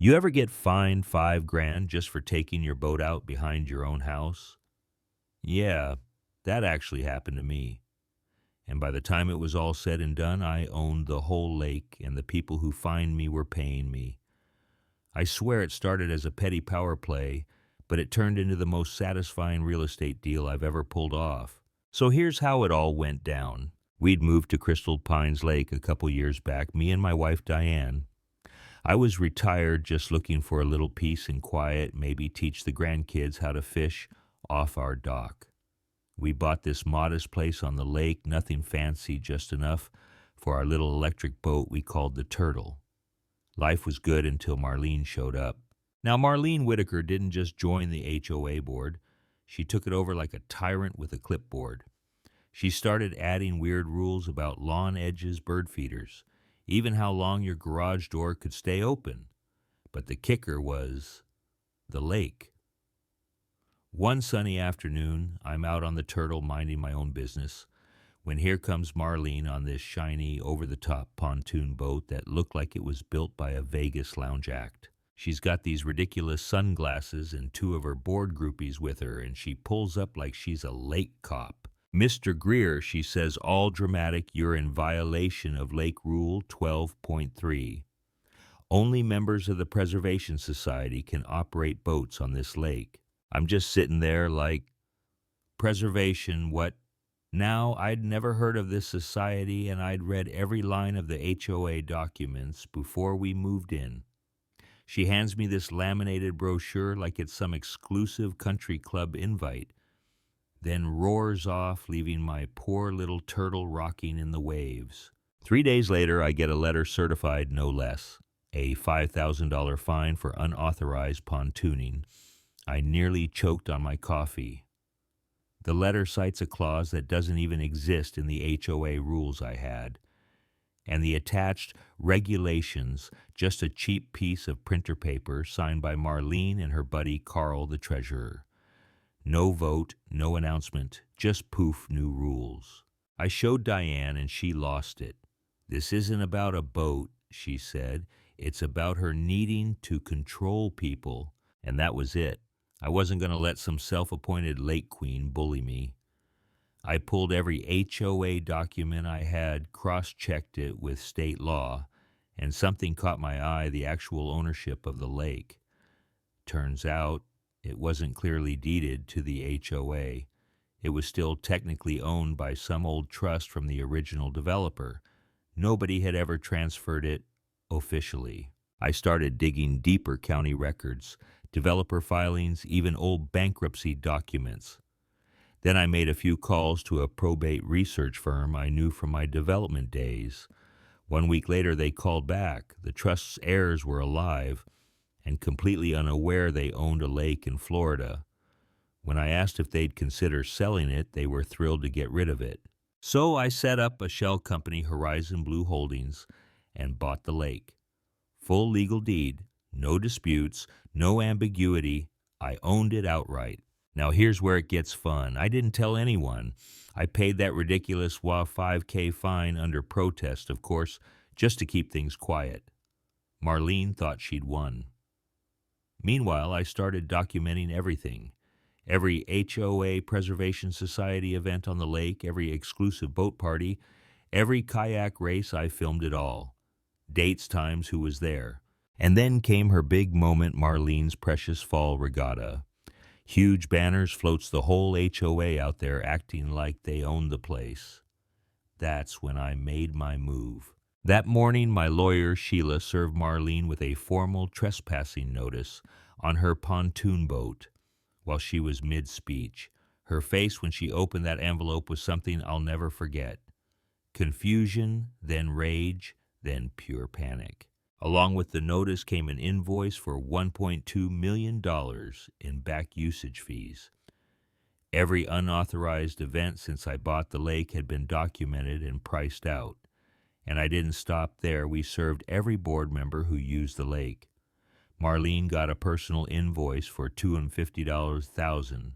You ever get fined 5 grand just for taking your boat out behind your own house? Yeah, that actually happened to me. And by the time it was all said and done, I owned the whole lake, and the people who fined me were paying me. I swear it started as a petty power play, but it turned into the most satisfying real estate deal I've ever pulled off. So here's how it all went down. We'd moved to Crystal Pines Lake a couple years back, me and my wife Diane. I was retired, just looking for a little peace and quiet, maybe teach the grandkids how to fish off our dock. We bought this modest place on the lake, nothing fancy, just enough for our little electric boat we called the Turtle. Life was good until Marlene showed up. Now, Marlene Whitaker didn't just join the HOA board. She took it over like a tyrant with a clipboard. She started adding weird rules about lawn edges, bird feeders, even how long your garage door could stay open. But the kicker was the lake. One sunny afternoon, I'm out on the Turtle minding my own business, when here comes Marlene on this shiny, over-the-top pontoon boat that looked like it was built by a Vegas lounge act. She's got these ridiculous sunglasses and 2 of her board groupies with her, and she pulls up like she's a lake cop. "Mr. Greer," she says, all dramatic, "you're in violation of Lake Rule 12.3. Only members of the Preservation Society can operate boats on this lake." I'm just sitting there like, preservation, what? Now, I'd never heard of this society, and I'd read every line of the HOA documents before we moved in. She hands me this laminated brochure like it's some exclusive country club invite, then roars off, leaving my poor little turtle rocking in the waves. 3 days later, I get a letter certified no less, a $5,000 fine for unauthorized pontooning. I nearly choked on my coffee. The letter cites a clause that doesn't even exist in the HOA rules I had, and the attached regulations, just a cheap piece of printer paper signed by Marlene and her buddy Carl, the treasurer. No vote, no announcement, just poof, new rules. I showed Diane and she lost it. "This isn't about a boat," she said. "It's about her needing to control people." And that was it. I wasn't going to let some self-appointed lake queen bully me. I pulled every HOA document I had, cross-checked it with state law, and something caught my eye, the actual ownership of the lake. Turns out it wasn't clearly deeded to the HOA. It was still technically owned by some old trust from the original developer. Nobody had ever transferred it officially. I started digging deeper county records, developer filings, even old bankruptcy documents. Then I made a few calls to a probate research firm I knew from my development days. 1 week later, they called back. The trust's heirs were alive and completely unaware they owned a lake in Florida. When I asked if they'd consider selling it, they were thrilled to get rid of it. So I set up a shell company, Horizon Blue Holdings, and bought the lake. Full legal deed. No disputes, no ambiguity. I owned it outright. Now here's where it gets fun. I didn't tell anyone. I paid that ridiculous $5K fine under protest, of course, just to keep things quiet. Marlene thought she'd won. Meanwhile, I started documenting everything. Every HOA Preservation Society event on the lake, every exclusive boat party, every kayak race, I filmed it all. Dates, times, who was there. And then came her big moment, Marlene's precious fall regatta. Huge banners, floats the whole HOA out there acting like they owned the place. That's when I made my move. That morning, my lawyer, Sheila, served Marlene with a formal trespassing notice on her pontoon boat while she was mid-speech. Her face when she opened that envelope was something I'll never forget. Confusion, then rage, then pure panic. Along with the notice came an invoice for $1.2 million in back usage fees. Every unauthorized event since I bought the lake had been documented and priced out. And I didn't stop there. We served every board member who used the lake. Marlene got a personal invoice for $250,000.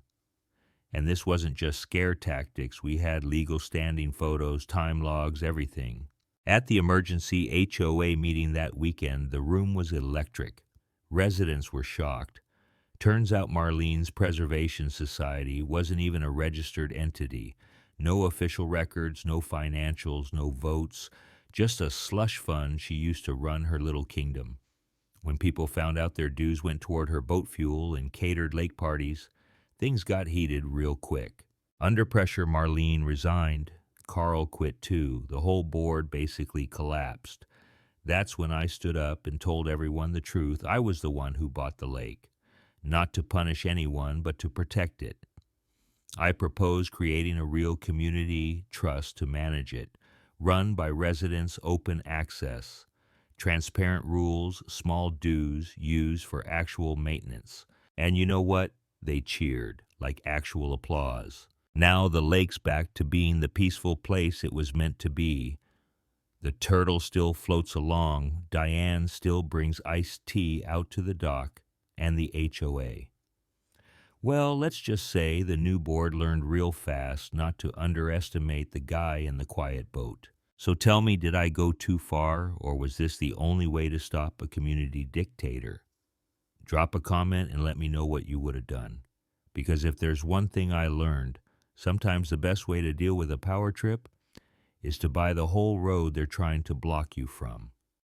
And this wasn't just scare tactics. We had legal standing photos, time logs, everything. At the emergency HOA meeting that weekend, the room was electric. Residents were shocked. Turns out Marlene's Preservation Society wasn't even a registered entity. No official records, no financials, no votes, just a slush fund she used to run her little kingdom. When people found out their dues went toward her boat fuel and catered lake parties, things got heated real quick. Under pressure, Marlene resigned. Carl quit too. The whole board basically collapsed. That's when I stood up and told everyone the truth. I was the one who bought the lake. Not to punish anyone, but to protect it. I proposed creating a real community trust to manage it, run by residents, open access, transparent rules, small dues used for actual maintenance. And you know what? They cheered, like actual applause. Now the lake's back to being the peaceful place it was meant to be. The turtle still floats along, Diane still brings iced tea out to the dock, and the HOA. Well, let's just say the new board learned real fast not to underestimate the guy in the quiet boat. So tell me, did I go too far, or was this the only way to stop a community dictator? Drop a comment and let me know what you would have done. Because if there's one thing I learned, sometimes the best way to deal with a power trip is to buy the whole road they're trying to block you from.